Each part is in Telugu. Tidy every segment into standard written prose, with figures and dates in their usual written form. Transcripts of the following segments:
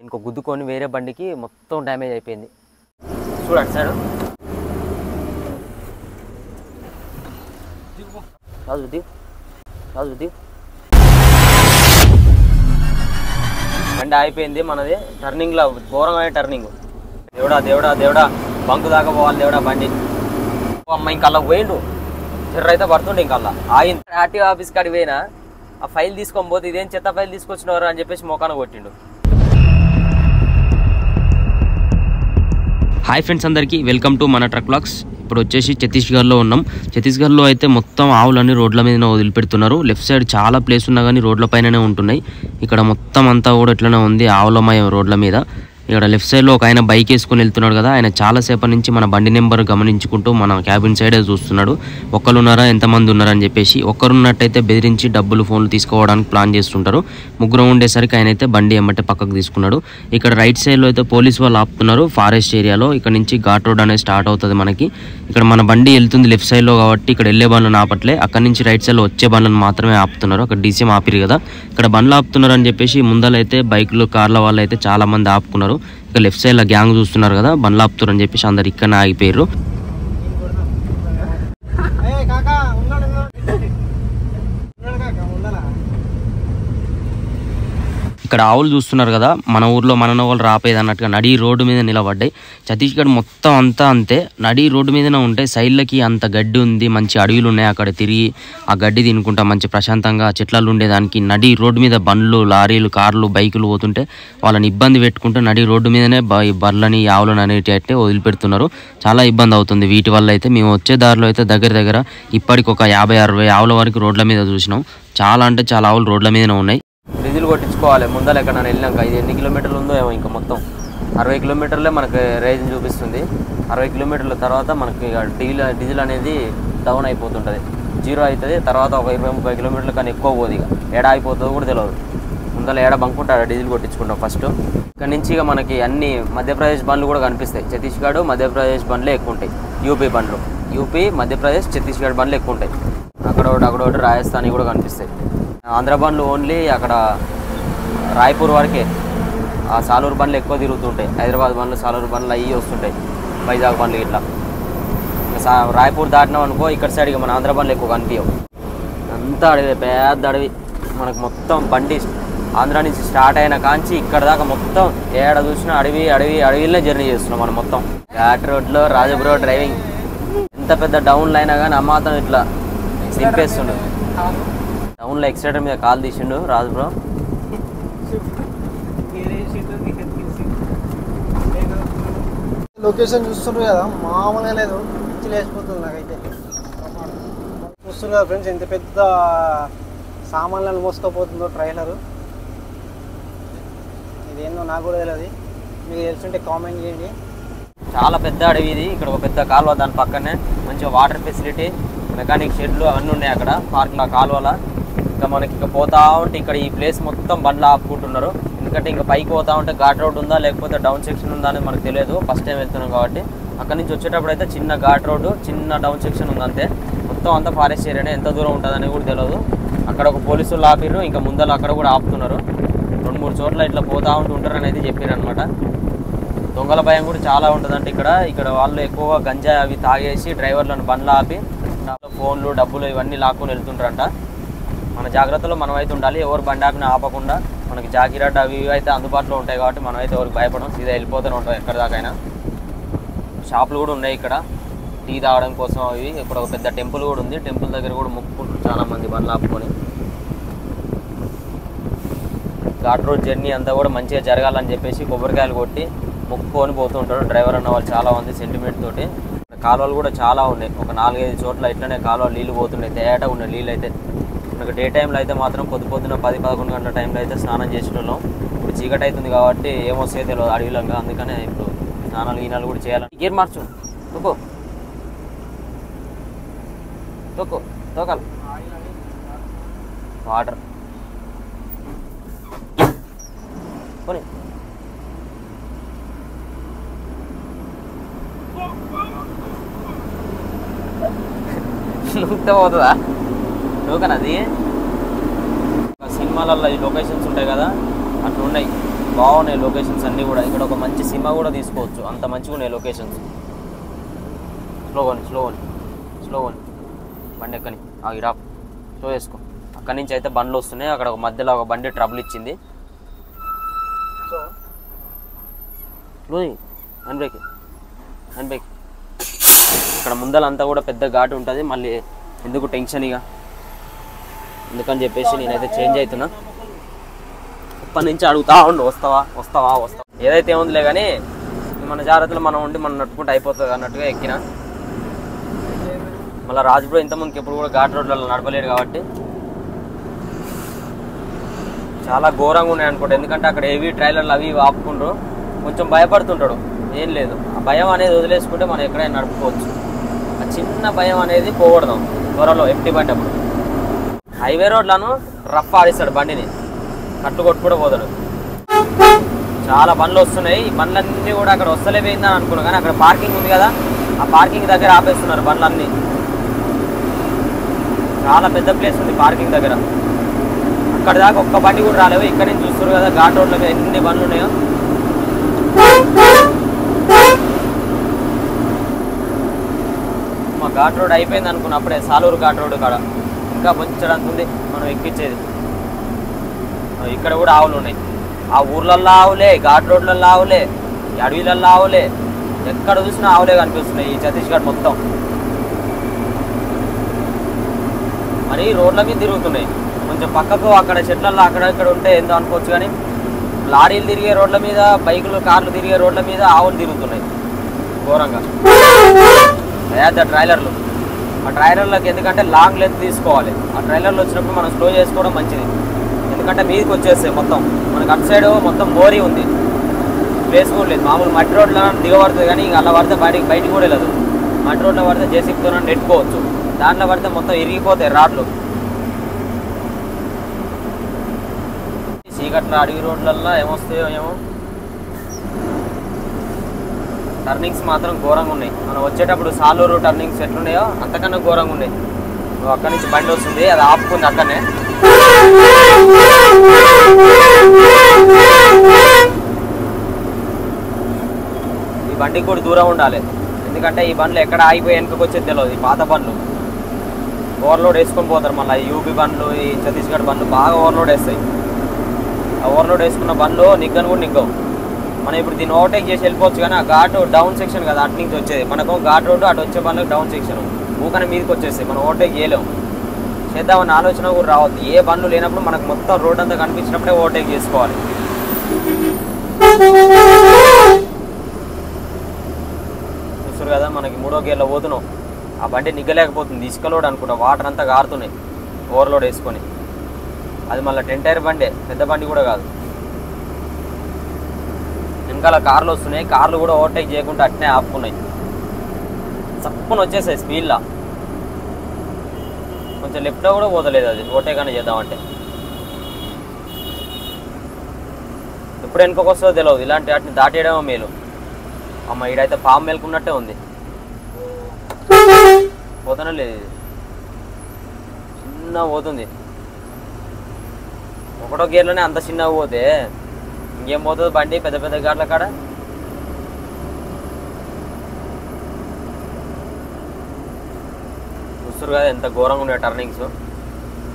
ఇంకో గుద్దుకొని వేరే బండికి మొత్తం డ్యామేజ్ అయిపోయింది. చూడండి సార్, బండి అయిపోయింది మనది. టర్నింగ్లో ఘోరమైన టర్నింగ్. దేవుడా దేవుడా దేవుడా, బంకు దాకా పోవాలి దేవుడా బండి. అమ్మ ఇంకల్లా పోయిండు, చిర్ర అయితే పడుతుండే. ఇంకల్లా ఆగింది. ఆర్టీఓ ఆఫీస్ కాడికి పోయినా, ఆ ఫైల్ తీసుకొని పోతే ఇదేం చెత్త ఫైల్ తీసుకొచ్చినవారు అని చెప్పేసి మోకాన కొట్టిండు. హాయ్ ఫ్రెండ్స్, అందరికీ వెల్కమ్ టు మన ట్రక్ బ్లాగ్స్. ఇప్పుడు వచ్చేసి ఛత్తీస్గఢ్లో ఉన్నాం. ఛత్తీస్గఢ్లో అయితే మొత్తం ఆవులన్నీ రోడ్ల మీద వదిలిపెడుతున్నారు. లెఫ్ట్ సైడ్ చాలా ప్లేస్ ఉన్నా కానీ రోడ్ల పైననే ఉంటున్నాయి. ఇక్కడ మొత్తం అంతా కూడా ఇట్లనే ఉంది, ఆవులమయం రోడ్ల మీద. ఇక్కడ లెఫ్ట్ సైడ్లో ఒక ఆయన బైక్ వేసుకొని వెళ్తున్నాడు కదా, ఆయన చాలాసేపటి నుంచి మన బండి నెంబర్ గమనించుకుంటూ మన క్యాబిన్ సైడే చూస్తున్నాడు. ఒక్కరు ఉన్నారా ఎంతమంది ఉన్నారని చెప్పేసి. ఒక్కరున్నట్టయితే బెదిరించి డబ్బులు ఫోన్లు తీసుకోవడానికి ప్లాన్ చేస్తుంటారు. ముగ్గురు ఉండేసరికి ఆయన అయితే బండి ఎమ్మటే పక్కకు తీసుకున్నాడు. ఇక్కడ రైట్ సైడ్లో అయితే పోలీస్ వాళ్ళు ఆపుతున్నారు ఫారెస్ట్ ఏరియాలో. ఇక్కడ నుంచి ఘాట్ రోడ్ అనేది స్టార్ట్ అవుతుంది మనకి. ఇక్కడ మన బండి వెళ్తుంది లెఫ్ట్ సైడ్లో కాబట్టి ఇక్కడ వెళ్ళే బండ్లను ఆపట్లే. అక్కడ నుంచి రైట్ సైడ్లో వచ్చే బండ్లను మాత్రమే ఆపుతున్నారు. అక్కడ డీసీఎం ఆపిరు కదా, ఇక్కడ బండ్లు ఆపుతున్నారు అని చెప్పేసి ముందలైతే బైకులు కార్ల వాళ్ళు అయితే చాలా మంది ఆపుకున్నారు. ఇక లెఫ్ట్ సైడ్ లో గ్యాంగ్ చూస్తున్నారు కదా, బండ్లు ఆపుతారు అని చెప్పేసి అందరు ఇక్కడనే ఆగిపోయారు. ఇక్కడ ఆవులు చూస్తున్నారు కదా, మన ఊర్లో మన నోళ్ళు రాపేది అన్నట్టుగా నడి రోడ్డు మీద నిలబడ్డాయి. ఛత్తీస్గఢ్ మొత్తం అంతా అంతే, నడి రోడ్డు మీదనే ఉంటాయి. సైడ్లకి అంత గడ్డి ఉంది, మంచి అడవులు ఉన్నాయి. అక్కడ తిరిగి ఆ గడ్డి తినుకుంటా మంచి ప్రశాంతంగా చెట్లలో ఉండేదానికి నడి రోడ్డు మీద బండ్లు, లారీలు, కార్లు, బైకులు పోతుంటే వాళ్ళని ఇబ్బంది పెట్టుకుంటూ నడి రోడ్డు మీదనే బర్లని, ఆవులను అనేటి అయితే వదిలిపెడుతున్నారు. చాలా ఇబ్బంది అవుతుంది వీటి వల్ల. అయితే మేము వచ్చే దారిలో అయితే దగ్గర ఇప్పటికి ఒక 50-60 ఆవుల వరకు రోడ్ల మీద చూసినాం. చాలా అంటే చాలా ఆవులు రోడ్ల మీదనే ఉన్నాయి. డీజిల్ కొట్టించుకోవాలి ముందర. ఎక్కడ నన్ను వెళ్ళినాక ఇది ఎన్ని కిలోమీటర్లు ఉందో ఏమో, ఇంకా మొత్తం 60 కిలోమీటర్లే మనకి రేంజ్ చూపిస్తుంది. 60 కిలోమీటర్ల తర్వాత మనకి డీజిల్ అనేది డౌన్ అయిపోతుంటుంది, జీరో అవుతుంది. తర్వాత ఒక 20-30 కిలోమీటర్ల కన్నా ఎక్కువ పోదు. ఇక ఏడా అయిపోతుందో కూడా తెలియదు. ముందర ఏడా బంకుంటాడు, డీజిల్ కొట్టించుకుంటాం ఫస్ట్. ఇక్కడ నుంచి ఇక మనకి అన్ని మధ్యప్రదేశ్ బండ్లు కూడా కనిపిస్తాయి. ఛత్తీస్గఢ్ మధ్యప్రదేశ్ బండ్లే ఎక్కువ ఉంటాయి. యూపీ బండ్లు, యూపీ మధ్యప్రదేశ్ ఛత్తీస్గఢ్ బండ్లు ఎక్కువ ఉంటాయి. అక్కడొకటి రాజస్థానీ కూడా కనిపిస్తాయి. ఆంధ్ర బండ్లు ఓన్లీ అక్కడ రాయ్పూర్ వరకే. ఆ సాలూరు బండ్లు ఎక్కువ తిరుగుతుంటాయి. హైదరాబాద్ బండ్లు, సాలూరు బండ్లు అవి వస్తుంటాయి. వైజాగ్ బండ్లు ఇట్లా. రాయ్పూర్ దాటినాం అనుకో, ఇక్కడ సైడ్ ఇక మన ఆంధ్ర బండ్లు ఎక్కువ కనిపించవు. అంతా అడవి, పెద్ద అడవి. మనకు మొత్తం బండి ఆంధ్ర నుంచి స్టార్ట్ అయిన కాంచి ఇక్కడ దాకా మొత్తం ఏడ చూసినా అడవిలోనే జర్నీ చేస్తున్నాం మనం మొత్తం. ఘాట్ రోడ్లో రాజబ్రో డ్రైవింగ్. ఎంత పెద్ద డౌన్లు అయినా కానీ అమ్మాతం ఇట్లా సింపేస్తుండు. డౌన్లో ఎక్సిలేటర్ మీద కాలు తీసిండు రాజు బ్రో. లొకేషన్ చూస్తున్నారు కదా, మామూలుగా లేదు, పిచ్చి లేచిపోతుంది నాకైతే. చూస్తున్నారు కదా ఫ్రెండ్స్, ఎంత పెద్ద సామాన్లను మోసుకపోతుందో ట్రైలరు. ఇదేందో నాకు కూడా తెలియదు, మీకు తెలుసుంటే కామెంట్ చేయండి. చాలా పెద్ద అడవి ఇది. ఇక్కడ ఒక పెద్ద కాలువ, దాని పక్కనే మంచిగా వాటర్ ఫెసిలిటీ, మెకానిక్ షెడ్లు అన్నీ ఉన్నాయి అక్కడ పార్క్లో కాలువల. ఇంకా మనకి ఇంకా పోతా ఉంటే ఇక్కడ ఈ ప్లేస్ మొత్తం బండ్లు ఆపుకుంటున్నారు. ఎందుకంటే ఇంకా పైకి పోతా ఉంటే ఘాట్ రోడ్ ఉందా లేకపోతే డౌన్ సెక్షన్ ఉందా అనేది మనకు తెలియదు, ఫస్ట్ టైం వెళ్తున్నాం కాబట్టి. అక్కడ నుంచి వచ్చేటప్పుడు అయితే చిన్న ఘాట్ రోడ్డు, చిన్న డౌన్ సెక్షన్ ఉంది అంతే. మొత్తం అంతా ఫారెస్ట్ ఏరియానే, ఎంత దూరం ఉంటుందని కూడా తెలియదు. అక్కడ ఒక పోలీసులు ఆపిర్రు, ఇంకా ముందర అక్కడ కూడా ఆపుతున్నారు. 2-3 చోట్ల ఇట్లా పోతా ఉంటుంటారు అనేది చెప్పారు అనమాట. దొంగల భయం కూడా చాలా ఉంటుందంటే ఇక్కడ వాళ్ళు ఎక్కువగా గంజా అవి తాగేసి డ్రైవర్లను బండ్లు ఆపి ఫోన్లు, డబ్బులు ఇవన్నీ లాక్కొని వెళ్తుంటారంట. మన జాగ్రత్తలో మనం అయితే ఉండాలి. ఎవరు బండి ఆపినా ఆపకుండా. మనకి జాకీరాడ్ అవి ఇవి అయితే అందుబాటులో ఉంటాయి కాబట్టి మనం అయితే ఎవరికి భయపడడం, సీదా వెళ్ళిపోతూనే ఉంటాం ఎక్కడి దాకైనా. షాపులు కూడా ఉన్నాయి ఇక్కడ టీ తాగడం కోసం. అవి ఇక్కడ ఒక పెద్ద టెంపుల్ కూడా ఉంది. టెంపుల్ దగ్గర కూడా మొక్కుకుంటారు చాలామంది బండ్లు ఆపుకొని. ఘాట్ రోడ్ జర్నీ అంతా కూడా మంచిగా జరగాలని చెప్పేసి కొబ్బరికాయలు కొట్టి మొక్కుకొని పోతుంటారు డ్రైవర్ అన్న వాళ్ళు చాలామంది సెంటిమెంట్ తోటి. కాలువలు కూడా చాలా ఉన్నాయి, ఒక 4-5 చోట్ల ఇట్లనే కాలువలు నీళ్ళు పోతున్నాయి. తేటగా ఉన్నాయి నీళ్ళు అయితే. మనకు డే టైంలో అయితే మాత్రం పొద్దున 10-11 గంటల టైంలో అయితే స్నానం చేసేటోళ్ళం. ఇప్పుడు చీకటి అవుతుంది కాబట్టి ఏమొస్తాయో తెలియదు అడవిలంగా, అందుకనే ఇప్పుడు స్నానాలు కూడా చేయాలని. గేర్ మార్చు, తోకాలి వాటర్ కొని నూక్తే పోతుందా? నూకనది సినిమాలలో ఈ లొకేషన్స్ ఉంటాయి కదా, అట్లా ఉన్నాయి. బాగున్నాయి లొకేషన్స్ అన్నీ కూడా. ఇక్కడ ఒక మంచి సినిమా కూడా తీసుకోవచ్చు, అంత మంచిగా ఉన్నాయి లొకేషన్స్. స్లోగన్ బండి ఎక్కని ఇడా స్లో చేసుకో. అక్కడి నుంచి అయితే బండ్లు వస్తున్నాయి. అక్కడ ఒక మధ్యలో ఒక బండి ట్రబుల్ ఇచ్చింది. హ్యాండ్ బ్రేక్ ఇక్కడ ముందలంతా కూడా పెద్ద ఘాటు ఉంటుంది. మళ్ళీ ఎందుకు టెన్షన్ ఇక ఎందుకని చెప్పేసి నేనైతే చేంజ్ అవుతున్నా. ఇప్పటి నుంచి అడుగుతా ఉండు, వస్తావా. ఏదైతే ఏముందిలే కానీ మన జాగ్రత్తలు మనం ఉండి మనం నట్టుకుంటూ అయిపోతుంది అన్నట్టుగా ఎక్కిన. మళ్ళీ రాజుబ్రో ఇంతమందికి ఎప్పుడు కూడా ఘాట్ రోడ్లలో నడపలేడు కాబట్టి చాలా ఘోరంగా ఉన్నాయి అనుకుంటా. ఎందుకంటే అక్కడ హెవీ ట్రైలర్లు అవి ఆపుకుంటారు, కొంచెం భయపడుతుంటాడు. ఏం లేదు, ఆ భయం అనేది వదిలేసుకుంటే మనం ఎక్కడైనా నడుపుకోవచ్చు. ఆ చిన్న భయం అనేది పోకూడదాం త్వరలో ఎంటీ బండి అప్పుడు. హైవే రోడ్లను రఫ్ ఆడిస్తాడు బండిని, కట్టు కొట్టుకుంటూ పోతాడు. చాలా బండ్లు వస్తున్నాయి. ఈ బండ్లన్నీ కూడా అక్కడ వస్తలేపోయిందని అనుకున్నాను, కానీ అక్కడ పార్కింగ్ ఉంది కదా, ఆ పార్కింగ్ దగ్గర ఆపేస్తున్నారు బండ్లన్నీ. చాలా పెద్ద ప్లేస్ ఉంది పార్కింగ్ దగ్గర. అక్కడ దాకా ఒక్క బండి కూడా రాలేవు. ఇక్కడ నుంచి చూస్తారు కదా ఘాట్ రోడ్ల మీద ఎన్ని బండ్లు ఉన్నాయో. మా ఘాట్ రోడ్ అయిపోయింది అనుకున్నా అప్పుడే. సాలూరు ఘాట్ రోడ్ కాడ ఇంకా బొచ్చడానికి ఉంది మనం ఎక్కించేది. ఇక్కడ కూడా ఆవులు ఉన్నాయి. ఆ ఊర్లల్లో ఆవులే, ఘాట్ రోడ్లలో ఆవులే, ఈ అడవిలల్లో ఆవులే, ఎక్కడ చూసినా ఆవులే కనిపిస్తున్నాయి ఈ ఛత్తీస్గఢ్ మొత్తం. మరి రోడ్ల మీద తిరుగుతున్నాయి. కొంచెం పక్కకు అక్కడ చెట్లల్లో అక్కడక్కడ ఉంటే ఏందో అనుకోవచ్చు, కానీ లారీలు తిరిగే రోడ్ల మీద, బైకులు కార్లు తిరిగే రోడ్ల మీద ఆవులు తిరుగుతున్నాయి ఘోరంగా. పెద్ద ట్రైలర్లు, ఆ ట్రైలర్లకు ఎందుకంటే లాంగ్ లెంత్ తీసుకోవాలి. ఆ ట్రైలర్లు వచ్చినప్పుడు మనం స్లో చేసుకోవడం మంచిది, ఎందుకంటే మీదకి వచ్చేస్తాయి మొత్తం. మనకు అటు సైడ్ మొత్తం మోరీ ఉంది, ప్లేస్ కూడా లేదు. మామూలు మట్టి రోడ్లో దిగబడుతుంది, కానీ ఇంకా అలా పడితే బయటికి కూడా వెళ్ళదు. మట్టి రోడ్లో పడితే జేసీబీతో నెట్టుకోవచ్చు, దాంట్లో పడితే మొత్తం ఇరిగిపోతాయి రాడ్లు. చీకట్ల అడవి రోడ్లల్లో ఏమొస్తాయో ఏమో. టర్నింగ్స్ మాత్రం ఘోరంగా ఉన్నాయి. మనం వచ్చేటప్పుడు సాలూరు టర్నింగ్స్ ఎట్లున్నాయో అంతకన్నా ఘోరంగా ఉన్నాయి. అక్కడి నుంచి బండి వస్తుంది, అది ఆపుకుంది అక్కడనే. ఈ బండికి కూడా దూరం ఉండాలి, ఎందుకంటే ఈ బండ్లు ఎక్కడ ఆగిపోయి వెనుకకు వచ్చేది తెలియదు. ఈ పాత బండ్లు ఓవర్లోడ్ వేసుకొని పోతారు. మళ్ళీ ఈ యూపీ బండ్లు, ఈ ఛత్తీస్గఢ్ బండ్లు బాగా ఓవర్లోడ్ వేస్తాయి. ఆ ఓవర్లోడ్ వేసుకున్న బండ్లు నిగ్గను కూడా నిగ్గవు. మనం ఇప్పుడు దీన్ని ఓవర్టేక్ చేసి వెళ్ళిపోవచ్చు, కానీ ఆ ఘాటు డౌన్ సెక్షన్ కదా అటు నుంచి వచ్చేది. మనకు ఘాట్ రోడ్డు, అటు వచ్చే బండ్లకు డౌన్ సెక్షన్, ఊకనే మీదకి వచ్చేస్తాయి. మనం ఓవర్టేక్ చేయలేము. చేద్దామని ఆలోచన కూడా రావద్దు. ఏ బండ్లు లేనప్పుడు మనకు మొత్తం రోడ్ అంతా కనిపించినప్పుడే ఓవర్టేక్ చేసుకోవాలి. చూస్తారు కదా మనకి 3వ గేర్లో పోతున్నాం. ఆ బండి నిగ్గలేకపోతుంది, ఇసుక లోడ్ అనుకుంటా, వాటర్ అంతా కారుతున్నాయి ఓవర్లోడ్ వేసుకొని. అది మళ్ళీ 10 టైర్ బండే, పెద్ద బండి కూడా కాదు. వెనకాల కార్లు వస్తున్నాయి, కార్లు కూడా ఓవర్టేక్ చేయకుండా అట్నే ఆపుకున్నాయి. చప్పున వచ్చేసాయి స్పీడ్లా. కొంచెం లెఫ్ట్లో కూడా పోతలేదు అది ఓవర్టేక్ అని చేద్దామంటే. ఎప్పుడు వెనుకకు వస్తుందో తెలియదు, ఇలాంటి వాటిని దాటేయడమో మేలు. అమ్మ ఈడైతే పాము మేలుకున్నట్టే ఉంది, పోతానే లేదు. ఇది చిన్న పోతుంది. 1వ గేర్లోనే అంత చిన్నగా పోతే ఇంకేం పోతుంది బండి పెద్ద పెద్ద ఘాట్ల కాడ. చూస్తారు కదా ఎంత ఘోరంగా ఉన్నాయి టర్నింగ్స్.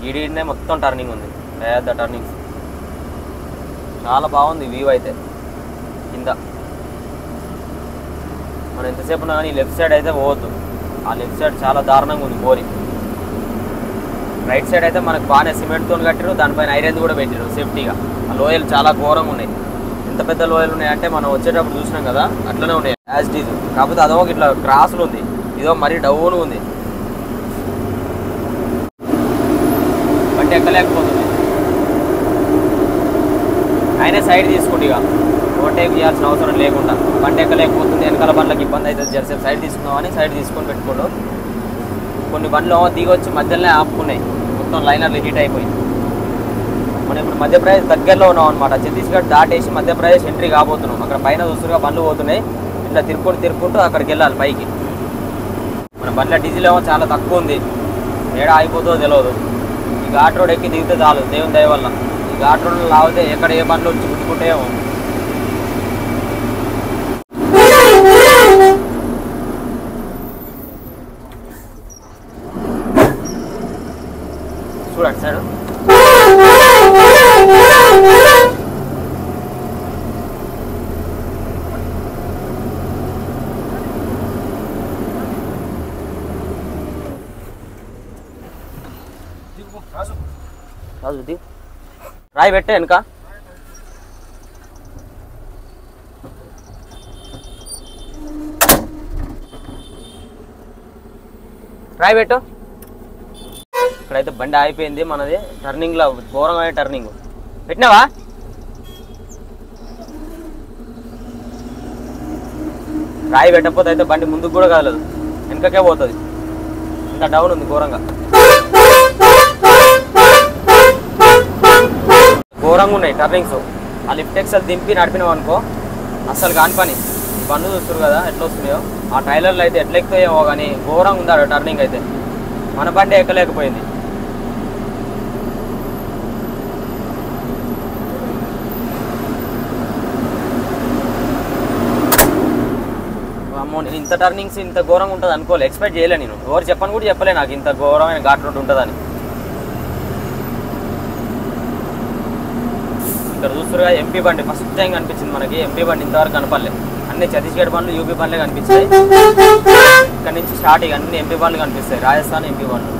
ఈడీనే మొత్తం టర్నింగ్ ఉంది, పెద్ద టర్నింగ్స్. చాలా బాగుంది వ్యూ అయితే కింద. మనం ఎంతసేపు ఉన్నా కానీ లెఫ్ట్ సైడ్ అయితే పోవద్దు. ఆ లెఫ్ట్ సైడ్ చాలా దారుణంగా ఉంది బోరి. రైట్ సైడ్ అయితే మనకు బాగానే సిమెంట్తో కట్టారు, దానిపైన ఐరన్ కూడా పెట్టారు సేఫ్టీగా. ఆ లోయలు చాలా ఘోరంగా ఉన్నాయి. ఎంత పెద్ద లోయలు ఉన్నాయంటే మనం వచ్చేటప్పుడు చూసినాం కదా అట్లనే ఉన్నాయి యాజ్ డీజ్. కాకపోతే అదో ఇట్లా క్రాసులు ఉంది, ఇదో మరీ డౌన్ ఉంది. బండి ఎక్కలేకపోతుంది. ఆయనే సైడ్ తీసుకోండి, ఇక ఓవర్టేక్ చేయాల్సిన అవసరం లేకుండా. బండి ఎక్కలేకపోతుంది, వెనకాల బండ్లకు ఇబ్బంది అవుతుంది, జరసేపు సైడ్ తీసుకుందామని సైడ్ తీసుకొని పెట్టుకోండు. కొన్ని బండ్లు దిగొచ్చి మధ్యలోనే ఆపుకున్నాయి, మొత్తం లైనర్లు హీట్ అయిపోయింది. మనం ఇప్పుడు మధ్యప్రదేశ్ దగ్గరలో ఉన్నాం అనమాట. ఛత్తీస్గఢ్ దాటేసి మధ్యప్రదేశ్ ఎంట్రీ కాబోతున్నాం. అక్కడ పైన చూస్తుగా బండ్లు పోతున్నాయి, ఇట్లా తిరుక్కుంటూ అక్కడికి వెళ్ళాలి పైకి. మన బండ్ల డీజిల్ ఏమో చాలా తక్కువ ఉంది, ఏడా అయిపోతుందో తెలియదు. ఈ ఘాట్ రోడ్ ఎక్కి దిగితే చాలు దేవుని దయ వల్ల. ఈ ఘాట్ రోడ్లో లాగితే ఎక్కడ ఏ బండ్లు వచ్చి గుట్టుకుంటేమో చూడు అటు సైడ్. రాజు దిగు, రాయి పెట్టే వెనుక. రాయి పెట్టు. ఇక్కడైతే బండి ఆగిపోయింది మనది. టర్నింగ్లో ఘోరమైన టర్నింగ్. పెట్టినావా? రాయి పెట్టకపోతే అయితే బండి ముందుకు కూడా కాలేదు, వెనకకే పోతుంది. ఇంకా డౌన్ ఉంది ఘోరంగా. ఘోరంగా ఉన్నాయి టర్నింగ్స్. ఆ లిఫ్ట్ ఎక్సెల్ దింపి నడిపినావు అనుకో అస్సలు కాని పని. ఈ బండ్లు చూస్తారు కదా ఎట్లా వస్తున్నాయో, ఆ ట్రైలర్లు అయితే ఎట్లా ఎక్కుతాయేమో కానీ ఘోరంగా ఉందా టర్నింగ్ అయితే. మన బండి ఎక్కలేకపోయింది. అమ్మో, నేను ఇంత టర్నింగ్స్ ఇంత ఘోరంగా ఉంటుంది అనుకోలే, ఎక్స్పెక్ట్ చేయలే. నేను ఎవరు చెప్పని కూడా చెప్పలే నాకు ఇంత ఘోరమైన ఘాట్ రోడ్ ఉంటుందని. ఇక్కడ చూస్తురుగా ఎంపీ బండి ఫస్ట్ టైం కనిపించింది మనకి. ఎంపీ బండి ఇంతవరకు కనపడలే. అన్ని ఛత్తీస్గఢ్ బండ్లు, యూపీ బండ్లే కనిపిస్తాయి. ఇక్కడ నుంచి స్టార్టింగ్ అన్ని ఎంపీ బండ్లు కనిపిస్తాయి, రాజస్థాన్ ఎంపీ బండ్లు.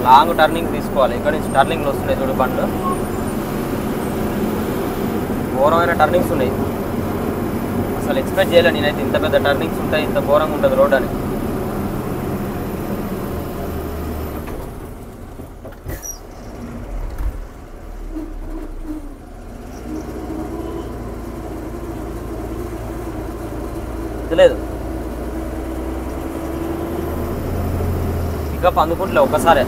లాంగ్ టర్నింగ్ తీసుకోవాలి. ఇక్కడ నుంచి టర్నింగ్లు వస్తున్నాయి చూడు బండ్లు. ఘోరమైన టర్నింగ్స్ ఉన్నాయి. అసలు ఎక్స్పెక్ట్ చేయలే నేనైతే ఇంత పెద్ద టర్నింగ్స్ ఉంటాయి, ఇంత ఘోరంగా ఉంటుంది రోడ్ అని. లేదు పికప్ అందుకుంటలే ఒక్కసారే.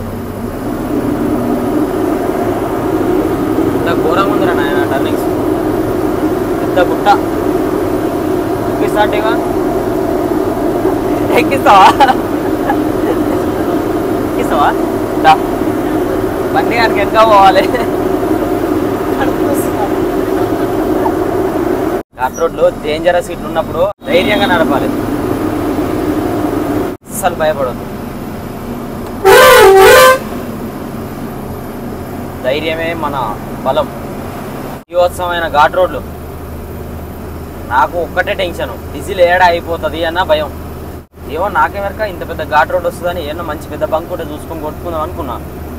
ఇంత ఘోరంగా ఉందిరా నాయన టర్నింగ్స్. పెద్ద గుట్ట. ఎక్కిస్తాంటిగా ఎక్కిస్తావా? ఎక్కిస్తావా? బండి గారికి వెనక పోవాలి. ఘాట్ రోడ్లు డేంజరస్ ఇట్లు ఉన్నప్పుడు ధైర్యంగా నడపాలి, అస్సలు భయపడదు. ధైర్యమే మన బలం. జీవోత్సవమైన ఘాట్ రోడ్లు. నాకు ఒక్కటే టెన్షన్, డీజిల్ ఏడా అయిపోతుంది అన్న భయం. ఏమో నాకేమరక ఇంత పెద్ద ఘాట్ రోడ్ వస్తుందని ఏమన్నా మంచి పెద్ద బంక్ ఉంటే చూసుకొని కొట్టుకుందాం అనుకున్నా.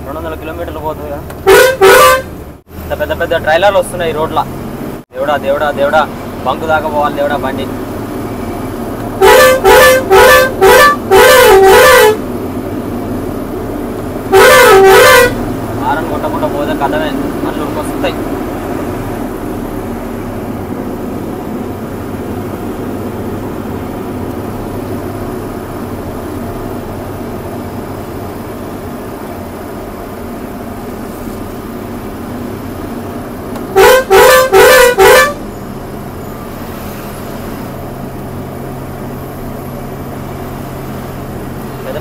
200 కిలోమీటర్లు పోతుంది కదా. ఇంత పెద్ద పెద్ద ట్రైలర్లు వస్తున్నాయి ఈ రోడ్ల. దేవుడా దేవుడా దేవుడా, బంకు దాకా పోవాలి దేవుడా బండి. హారన్ కొట్టకుండా పోతే కథమే, మళ్ళీ ఉరికొస్తాయి.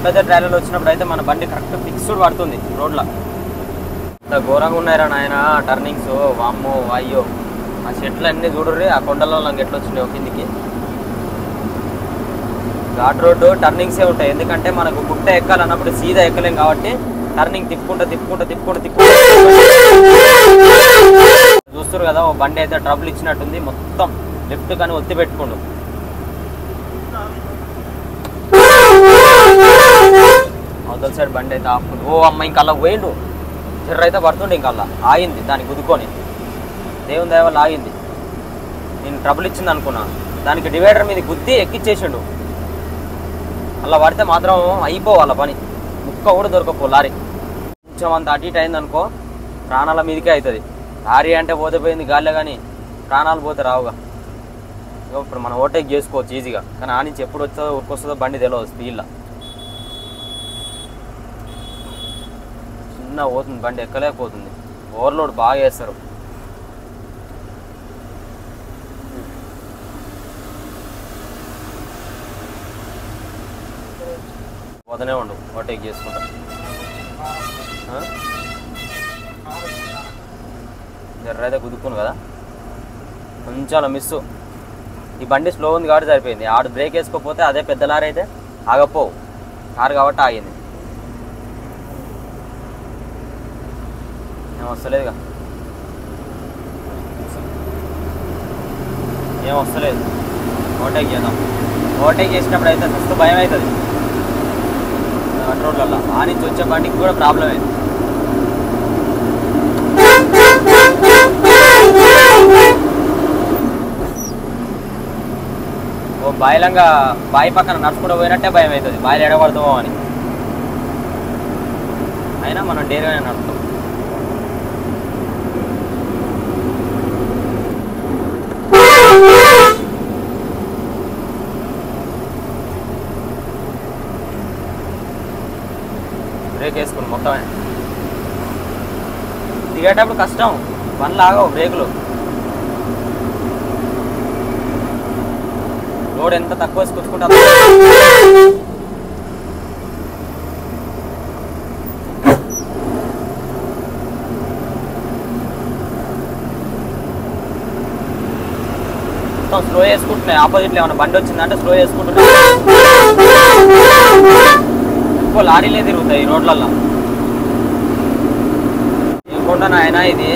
పెద్ద ట్రైలర్లు వచ్చినప్పుడు అయితే మన బండి కరెక్ట్ ఫిక్స్డ్ పడుతుంది రోడ్లో. ఇంత ఘోరంగా ఉన్నాయిరా నాయన టర్నింగ్స్. వామ్మో అయ్యో, ఆ చెట్లు అన్నీ చూడరు, ఆ కొండలలో నాకు ఎట్లా వచ్చినాయో కిందికి. ఘాట్ రోడ్డు టర్నింగ్సే ఉంటాయి, ఎందుకంటే మనకు గుట్ట ఎక్కాలన్నప్పుడు సీదా ఎక్కలేం కాబట్టి టర్నింగ్ తిప్పుకుంటా తిప్పుకుంటా తిప్పుకుంటా తిప్పుకుంటా చూస్తారు కదా. ఓ బండి అయితే ట్రబుల్ ఇచ్చినట్టుంది, మొత్తం లెఫ్ట్ కానీ ఒత్తి పెట్టుకోండు. అవతల సైడ్ బండి అయితే ఆపుకుంది. ఓ అమ్మ ఇంకా అలా పోయిండు, చెర్ర అయితే పడుతుండే. ఇంకా అలా ఆగింది, దానికి గుద్దుకొని దేవుని దయ వల్ల ఆగింది. నేను ట్రబుల్ ఇచ్చింది అనుకున్నా, దానికి డివైడర్ మీద గుద్ది ఎక్కిచ్చేసిండు. అలా పడితే మాత్రం అయిపోవాల పని, ముక్క కూడా దొరకపో లారీ. కొంచెం అంత అటు ఇటు అయిందనుకో ప్రాణాల మీదకే అవుతుంది. లారీ అంటే పోతే పోయింది గాలిలో, కానీ ప్రాణాలు పోతే రావుగా. ఇప్పుడు మనం ఓవర్టేక్ చేసుకోవచ్చు ఈజీగా, కానీ ఆ నుంచి ఎప్పుడు వస్తుందో ఉరికొస్తుందో బండి తెలియదు స్పీడ్లో. చిన్న పోతుంది బండి, ఎక్కలేకపోతుంది. ఓవర్లోడ్ బాగా చేస్తారు. పోతూనే ఉండు ఓవర్టేక్ చేసుకుంటా. జర్ర అయితే కుదుక్కును కదా, కొంచెం అలా మిస్సు. ఈ బండి స్లో ఉంది కాబట్టి సరిపోయింది. ఆడు బ్రేక్ వేసుకోకపోతే అదే పెద్ద లారీ అయితే ఆగపోవు. కారు కాబట్టి ఆగింది. వస్తలేదుగా, ఏం వస్తలేదు. ఓవర్టేక్ చేద్దాం. ఓవర్టేక్ చేసినప్పుడు అయితే ఫస్ట్ భయం అవుతుంది కంట్రోళ్ళల్లో. ఆ నుంచి వచ్చే బండికి కూడా ప్రాబ్లం అయింది. ఓ బాయిలంగా బాయి పక్కన నడుచుకుంటూ పోయినట్టే భయం అవుతుంది, బాయిలు ఎడబడతామో అని. అయినా మనం డేరుగానే నడుపుతాం. బ్రేక్ వేసుకుని మొత్తమే దిగేటప్పుడు కష్టం, బండ్లు ఆగవు బ్రేకులు. రోడ్ ఎంత తక్కువ వేసుకొచ్చుకుంటా మొత్తం స్లో వేసుకుంటున్నాయి. ఆపోజిట్లో ఏమన్నా బండి వచ్చిందంటే స్లో వేసుకుంటున్నాయి. ఎక్కువ లారీలే తిరుగుతాయి ఈ రోడ్లల్లో. ఏం ఆయన ఇది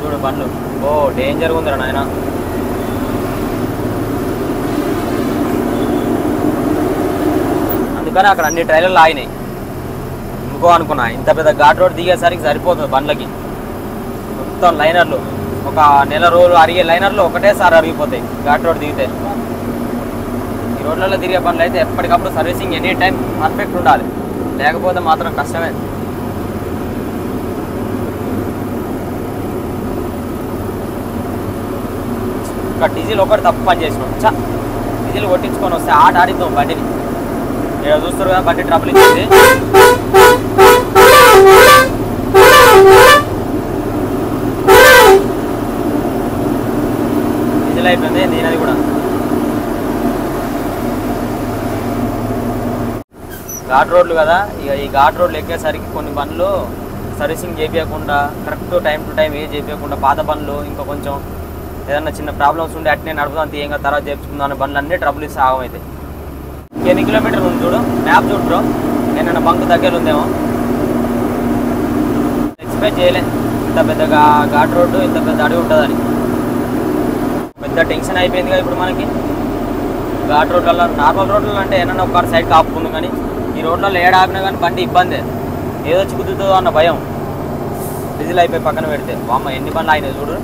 చూడు బండ్లు. ఓ డేంజర్ ఉందిరా నాయన. అందుకని అక్కడ అన్ని ట్రైలర్లు ఆగినాయి. ఇంకో అనుకున్నా ఇంత పెద్ద ఘాట్ రోడ్ దిగేసరికి సరిపోతుంది బండ్లకి. మొత్తం లైనర్లు ఒక నెల రోజులు అరిగే లైనర్లు ఒకటేసారి అరిగిపోతాయి ఘాట్ రోడ్ దిగితే. ఈ రోడ్లలో తిరిగే బండ్లు అయితే ఎప్పటికప్పుడు సర్వీసింగ్ ఎనీ టైం పర్ఫెక్ట్ ఉండాలి, లేకపోతే మాత్రం కష్టమే. ఇంకా డీజిల్ ఒకటి తప్పు పని చేసినాం. డీజిల్ కొట్టించుకొని వస్తే ఆట ఆడిద్దాం బండిని. ఇక్కడ చూస్తారు కదా బండి ట్రబుల్ ఇచ్చింది. డీజిల్ అయిపోయింది దీనిది కూడా. ఘాట్ రోడ్లు కదా, ఇక ఈ ఘాట్ రోడ్లు ఎక్కేసరికి కొన్ని బండ్లు సర్వీసింగ్ చేయించకుండా కరెక్ట్ టైం టు టైం ఏం చేయించకుండా పాత బండ్లు ఇంకా కొంచెం ఏదన్నా చిన్న ప్రాబ్లమ్స్ ఉంటే అట్నే నడుపుదాం తీయంగా తర్వాత చేయించుకుందాం అనే బండ్లు అన్నీ ట్రబుల్ ఇస్తే ఆగమవుతాయి. ఎన్ని కిలోమీటర్లు ఉంది చూడు, మ్యాప్ చూడు బ్రో. ఏమన్నా బంక్ దగ్గర ఉందేమో. ఎక్స్పెక్ట్ చేయలే ఇంత పెద్దగా ఘాట్ రోడ్డు ఇంత పెద్ద అడవి ఉంటుందని. పెద్ద టెన్షన్ అయిపోయిందిగా ఇప్పుడు మనకి. ఘాట్ రోడ్లలో నార్మల్ రోడ్లలో అంటే ఏమన్నా ఒక సైడ్ కాపుకుంది, కానీ ఈ రోడ్లలో ఏడ ఆపినా కానీ బండి ఇబ్బందే. ఏదో చిక్కుతుందో అన్న భయం. డీజిల్ అయిపోయి పక్కన పెడితే అమ్మ ఎన్ని బండ్లు అయినాయి చూడు.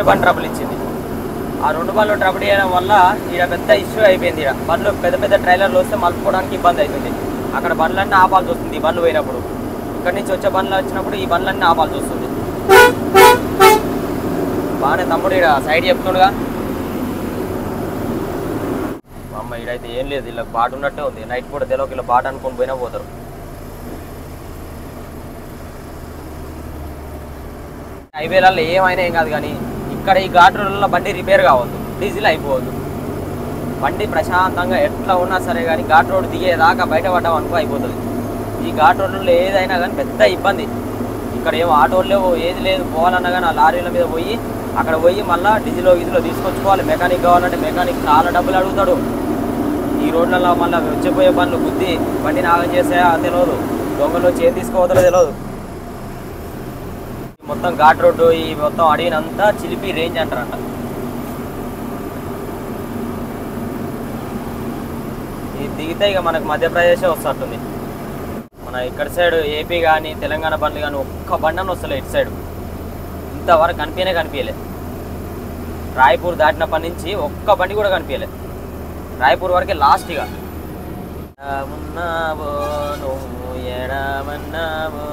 బండి ట్రబుల్ ఇచ్చింది. ఆ రెండు బండ్లు ట్రబుల్ చేయడం వల్ల ఇక్కడ పెద్ద ఇష్యూ అయిపోయింది. ఇక్కడ బండ్లు పెద్ద పెద్ద ట్రైలర్లు వస్తే మలుపుకోవడానికి ఇబ్బంది అవుతుంది. అక్కడ బండ్లన్నీ ఆపాల్సి వస్తుంది ఈ బండ్లు పోయినప్పుడు. ఇక్కడి నుంచి వచ్చే బండ్లు వచ్చినప్పుడు ఈ బండ్లన్నీ ఆపాల్సి వస్తుంది. బాగానే తమ్ముడు ఇక్కడ సైడ్ చెప్తుండగా. అమ్మ ఇడైతే ఏం లేదు, ఇలా బాట ఉన్నట్టే ఉంది. నైట్ పూట తెలవకి ఇలా బాట అనుకొని పోయినా పోతారు. హైవేలలో ఏమైనా ఏం కాదు, కానీ ఇక్కడ ఈ ఘాట్ రోడ్లలో బండి రిపేర్ కావద్దు, డీజిల్ అయిపోవద్దు. బండి ప్రశాంతంగా ఎట్లా ఉన్నా సరే కానీ ఘాట్ రోడ్ దిగేదాకా బయటపడ్డాం అనుకో అయిపోతుంది. ఈ ఘాట్ రోడ్లలో ఏదైనా కానీ పెద్ద ఇబ్బంది. ఇక్కడ ఏమో ఆటోలు లేవు, ఏది లేదు. పోవాలన్నా కానీ ఆ లారీల మీద పోయి అక్కడ పోయి మళ్ళీ డీజిలో తీసుకొచ్చుకోవాలి. మెకానిక్ కావాలంటే మెకానిక్ చాలా డబ్బులు అడుగుతాడు. ఈ రోడ్లలో మళ్ళీ వచ్చిపోయే బండ్లు గుద్ది బండిని ఆగం చేసాయా తెలియదు, దొంగలు చేతి తీసుకోవద్దో తెలియదు. మొత్తం ఘాట్ రోడ్డు ఈ మొత్తం అడిగినంతా చిలిపి రేంజ్ అంటారంట. ఇది దిగితే ఇక మనకు మధ్యప్రదేశే వస్తున్నట్టుంది. మన ఇక్కడ సైడ్ ఏపీ కానీ తెలంగాణ బండ్లు కానీ ఒక్క బండి అని వస్తలే ఇటు సైడ్. ఇంతవరకు కనిపించలే. రాయపూర్ దాటినప్పటి నుంచి ఒక్క బండి కూడా కనిపించలే. రాయపూర్ వరకే లాస్ట్. ఇక ఉన్నావో నువ్వు ఎడమన్నావో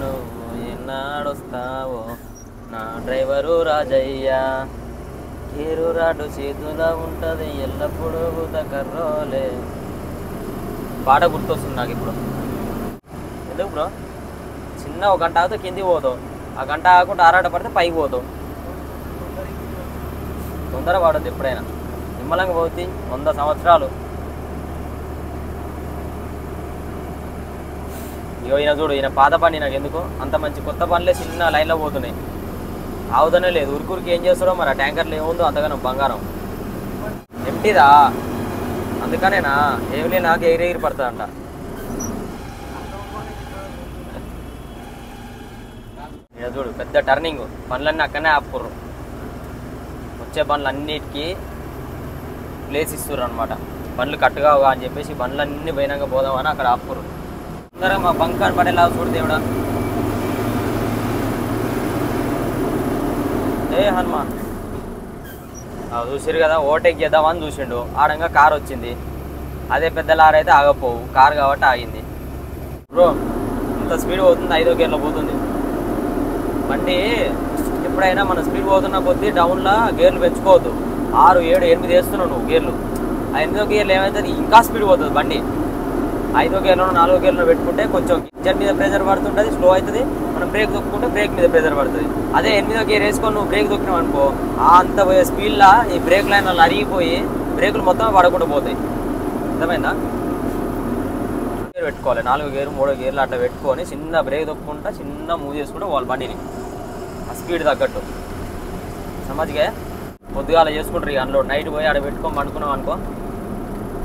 నువ్వు ఎన్నాడొస్తావో నా డ్రైవరు రాజయ్య, ఏరు రాడు చేతులా ఉంటుంది ఎల్లప్పుడూ కర్రోలే. పాట గుర్తొస్తుంది నాకు ఇప్పుడు. ఎందుకు బ్రో? చిన్న ఒక గంట ఆగితే కిందికి పోతావు, ఆ గంట ఆగకుండా ఆరాట పడితే పైకి పోతావు. తొందర పడద్దు ఎప్పుడైనా, నిమ్మలంగా పోతుంది. 100 సంవత్సరాలు. ఇగో ఈయన చూడు, ఈయన పాత బండి. నాకు ఎందుకు అంత మంచి కొత్త బండ్లే చిన్న లైన్లో పోతున్నాయి. ఆవుదనే లేదు. ఉరుకురికి ఏం చేస్తారో మరి. ఆ ట్యాంకర్లు ఏముందో అంతగానో బంగారం ఎంటీదా, అందుకనేనా ఏమి నాకు ఎగిరి పడుతుందంట. ఇక చూడు పెద్ద టర్నింగ్. బండ్లన్నీ అక్కడనే ఆపుకుర్రు. వచ్చే బండ్లు అన్నిటికీ ప్లేస్ ఇస్తుర్రు అనమాట. బండ్లు కట్టుగా అని చెప్పేసి బండ్లన్నీ పోయినాక పోదామని అక్కడ ఆపుకుర్రు. తొందరగా మా బంకర్ పడేలా చూడు దేవుడా. ఏ హనుమాన్ చూసిరు కదా, ఓవర్టేక్ చేద్దామని చూసిండు. ఆడంగా కార్ వచ్చింది. అదే పెద్ద లారీ అయితే ఆగపోవు, కార్ కాబట్టి ఆగింది. బ్రో ఇంత స్పీడ్ పోతుంది, 5వ గేర్లో పోతుంది బండి. ఎప్పుడైనా మన స్పీడ్ పోతున్న కొద్దీ డౌన్లో గేర్లు పెంచుకోవద్దు. 6, 7, 8 వేస్తున్నావు నువ్వు గేర్లు. ఆ 8వ గేర్లు ఏమవుతుంది, ఇంకా స్పీడ్ పోతుంది బండి. 5వ గేర్లో 4వ గేర్లో పెట్టుకుంటే కొంచెం ఇంజన్ మీద ప్రెజర్ పడుతుంటుంది, స్లో అవుతుంది. మనం బ్రేక్ దొక్కుంటే బ్రేక్ మీద ప్రెజర్ పడుతుంది. అదే 8వ గేర్ వేసుకొని నువ్వు బ్రేక్ దొక్కినావు అనుకో, అంత స్పీడ్లో ఈ బ్రేక్ లైన్లు అరిగిపోయి బ్రేకులు మొత్తం పడకుండా పోతాయి. అర్థమైందా? గేర్ పెట్టుకోవాలి. 4వ గేరు 3వ గేర్లు అట్లా పెట్టుకొని చిన్న బ్రేక్ దొక్కుంటా చిన్న మూవ్ చేసుకుంటే వాళ్ళ బండిని ఆ స్పీడ్ తగ్గట్టు. సమాజ్గా పొద్దుగాల చేసుకుంటారు. ఇక అన్లోడ్ నైట్ పోయి ఆడ పెట్టుకొని పండుకున్నాం అనుకో,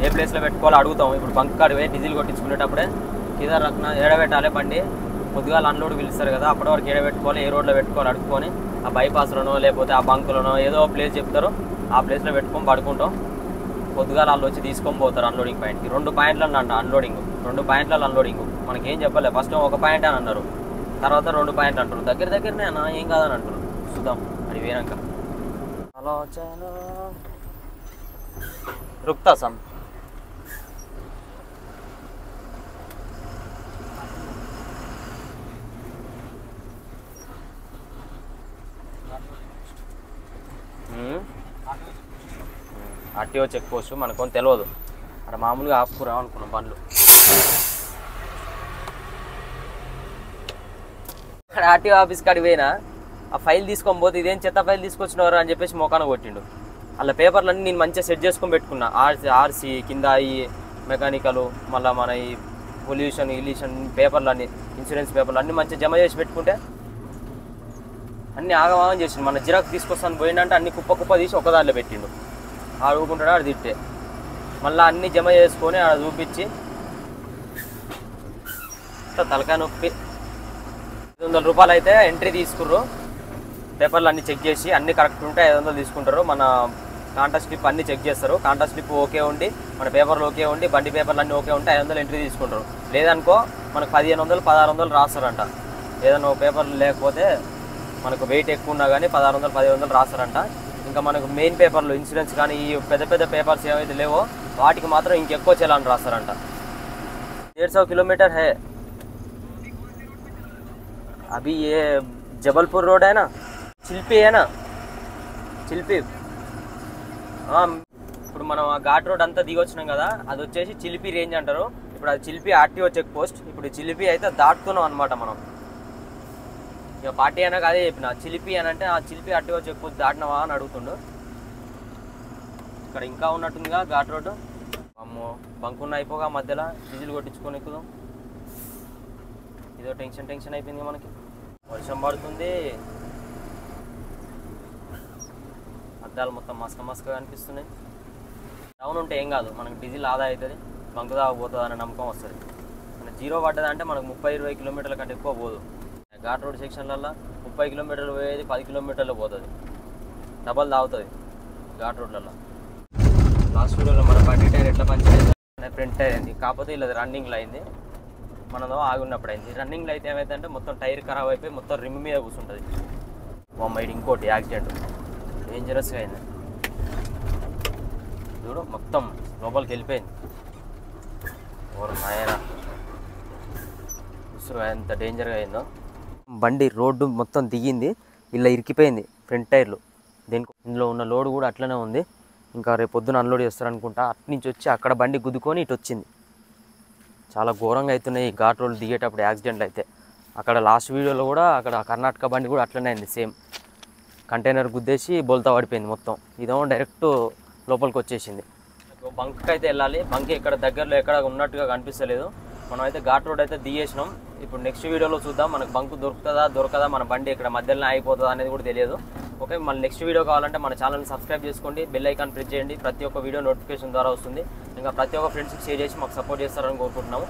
ఏ ప్లేస్లో పెట్టుకోవాలో అడుగుతాం. ఇప్పుడు బంక్ కాడ పోయి డీజిల్ కొట్టించుకునేటప్పుడే కింద రకన ఏడబెట్టాలి బండి. పొద్దుగాల అన్లోడ్ పిలుస్తారు కదా, అప్పటి వరకు ఏడబెట్టుకోవాలి, ఏ రోడ్లో పెట్టుకోవాలి అడుక్కొని. ఆ బైపాస్లోనో లేకపోతే ఆ బంకులోనో ఏదో ప్లేస్ చెప్తారో ఆ ప్లేస్లో పెట్టుకొని పడుకుంటాం. పొద్దుగాల వాళ్ళు వచ్చి తీసుకొని పోతారు అన్లోడింగ్ పాయింట్కి. 2 పాయింట్లలో అంట అన్లోడింగ్, 2 పాయింట్లలో అన్లోడింగ్. మనకేం చెప్పలే. ఫస్ట్ 1 పాయింట్ అని అన్నారు, తర్వాత 2 పాయింట్లు అంటారు. దగ్గరనే అన్న ఏం కాదని అంటారు. చూద్దాం అది వేనాక. ఆలోచన రుక్తా సమ్ ఆర్టీఓ చెక్ పోస్ట్ మనకొని తెలియదు. అక్కడ మామూలుగా ఆపుకురా అనుకున్నాం బండ్లు. అక్కడ ఆర్టీఓ ఆఫీస్ కాడికి పోయినా ఆ ఫైల్ తీసుకొని పోతే ఇదేం చెత్త ఫైల్ తీసుకొచ్చినవారు అని చెప్పేసి మోకాన కొట్టిండు. అలా పేపర్లన్నీ నేను మంచిగా సెట్ చేసుకొని పెట్టుకున్నా. ఆర్సీ కింద ఈ మెకానికల్, మళ్ళీ మన ఈ పొల్యూషన్ ఇల్యూషన్ పేపర్లు అన్నీ, ఇన్సూరెన్స్ పేపర్లు అన్నీ మంచిగా జమ చేసి పెట్టుకుంటే అన్నీ ఆగమాగం చేసిండు. మన జిరాక్స్ తీసుకొస్తాను పోయిందంటే అన్ని కుప్ప తీసి ఒకదారిలో పెట్టిండు. అడుగుకుంటాడు, ఆడు తిట్టే. మళ్ళీ అన్నీ జమ చేసుకొని ఆడ చూపించి తలకాయ నొప్పి. 500 రూపాయలు అయితే ఎంట్రీ తీసుకుర్రు. పేపర్లు అన్నీ చెక్ చేసి అన్నీ కరెక్ట్ ఉంటే 500 తీసుకుంటారు. మన కాంటాక్ట్ స్లిప్ అన్నీ చెక్ చేస్తారు. కాంటాక్ట్ స్లిప్ ఓకే ఉండి, మన పేపర్లు ఓకే ఉండి, బండి పేపర్లు అన్నీ ఓకే ఉంటే 500 ఎంట్రీ తీసుకుంటారు. లేదనుకో మనకు 1500, 1600 రాస్తారంట. ఏదైనా పేపర్లు లేకపోతే మనకు వెయిట్ ఎక్కువ ఉన్నా కానీ 1600, 1500 రాస్తారంట. ఇంకా మనకు మెయిన్ పేపర్లు ఇన్సూరెన్స్ కానీ ఈ పెద్ద పేపర్స్ ఏవైతే లేవో వాటికి మాత్రం ఇంకెక్కువ చలాన్ రాస్తారంట. 150 किलोमीटर है अभी. ये जबलपुर रोड है ना, चिल्पी है ना, चिल्पी. ఇప్పుడు మనం ఆ ఘాట్ రోడ్ అంతా దిగి వచ్చినాం కదా, అది వచ్చేసి చిలిపి రేంజ్ అంటారు. ఇప్పుడు అది చిలిపి ఆర్టీఓ చెక్ పోస్ట్. ఇప్పుడు చిలిపి అయితే దాటుతున్నాం అనమాట మనం. ఇక పార్టీ అయినాక అదే చెప్పిన, చిలిపి అని అంటే ఆ చిలిపి ఆర్టీఓ చెక్ పోస్ట్ దాటినవా అని అడుగుతుండు. ఇక్కడ ఇంకా ఉన్నట్టుందిగా ఘాట్ రోడ్డు. అమ్మో బంకున్న అయిపోగా మధ్యలో డీజిల్ కొట్టించుకొని ఎక్కుదాం. ఇదో టెన్షన్ అయిపోయింది మనకి. వర్షం పడుతుంది, అద్దాలు మొత్తం మస్కగా కనిపిస్తున్నాయి. డౌన్ ఉంటే ఏం కాదు, మనకు డీజిల్ ఆదా అవుతుంది, బంకు దాకా పోతుంది అనే నమ్మకం వస్తుంది. మన జీరో పడ్డదంటే మనకు 30-20 కిలోమీటర్ల కంటే ఎక్కువ పోదు. ఘాట్ రోడ్ సెక్షన్లలో 30 కిలోమీటర్లు పోయేది 10 కిలోమీటర్లు పోతుంది, డబల్ తాగుతుంది ఘాట్ రోడ్లలో. లాస్ట్ వీడియోలో మన బండి టైర్ ఎట్లా పనిచేయలేదు, ఫ్రంట్ టైర్ అయింది, కాకపోతే ఇలా రన్నింగ్లో అయింది, మనదో ఆగి ఉన్నప్పుడు అయింది. రన్నింగ్లో అయితే ఏమైందంటే మొత్తం టైర్ ఖరాబ్ అయిపోయి మొత్తం రిమ్ మీద కూర్చుంటుంది. ఇది ఇంకోటి యాక్సిడెంట్ డేంజరస్గా అయింది చూడు, మొత్తం లోపలికి వెళ్ళిపోయింది. ఓరు నాయనా, ఉసురు ఎంత డేంజర్గా అయిందో. బండి రోడ్డు మొత్తం దిగింది, ఇలా ఇరికిపోయింది ఫ్రంట్ టైర్లు. దీనికి ఇందులో ఉన్న లోడ్ కూడా అట్లనే ఉంది. ఇంకా రేపు పొద్దున అన్లోడ్ చేస్తారనుకుంటా. అట్నుంచి వచ్చి అక్కడ బండి గుద్దుకొని ఇటు వచ్చింది. చాలా ఘోరంగా అవుతున్నాయి ఈ ఘాట్ రోడ్లు దిగేటప్పుడు యాక్సిడెంట్లు అయితే. అక్కడ లాస్ట్ వీడియోలో కూడా అక్కడ కర్ణాటక బండి కూడా అట్లనే అయింది సేమ్. కంటైనర్ గుద్దేసి బోల్తా పడిపోయింది మొత్తం. ఇదేమో డైరెక్ట్ లోపలికి వచ్చేసింది. బంక్కి అయితే వెళ్ళాలి, బంక్ ఇక్కడ దగ్గరలో ఎక్కడ ఉన్నట్టుగా కనిపిస్తలేదు. మనం అయితే ఘాట్ రోడ్ అయితే దిగేసినాం. ఇప్పుడు నెక్స్ట్ వీడియోలో చూద్దాం మనకు బంక్ దొరకదా, మన బండి ఇక్కడ మధ్యలోనే అయిపోతుందా అనేది కూడా తెలియదు. ఓకే, మళ్ళీ నెక్స్ట్ వీడియో కావాలంటే మన ఛానల్ని సబ్స్క్రైబ్ చేసుకోండి, బెల్ ఐకాన్ ప్రెస్ చేయండి. ప్రతి ఒక్క వీడియో నోటిఫికేషన్ ద్వారా వస్తుంది. ఇంకా ప్రతి ఒక్క ఫ్రెండ్స్కి షేర్ చేసి మాకు సపోర్ట్ చేస్తారని కోరుకుంటున్నాము.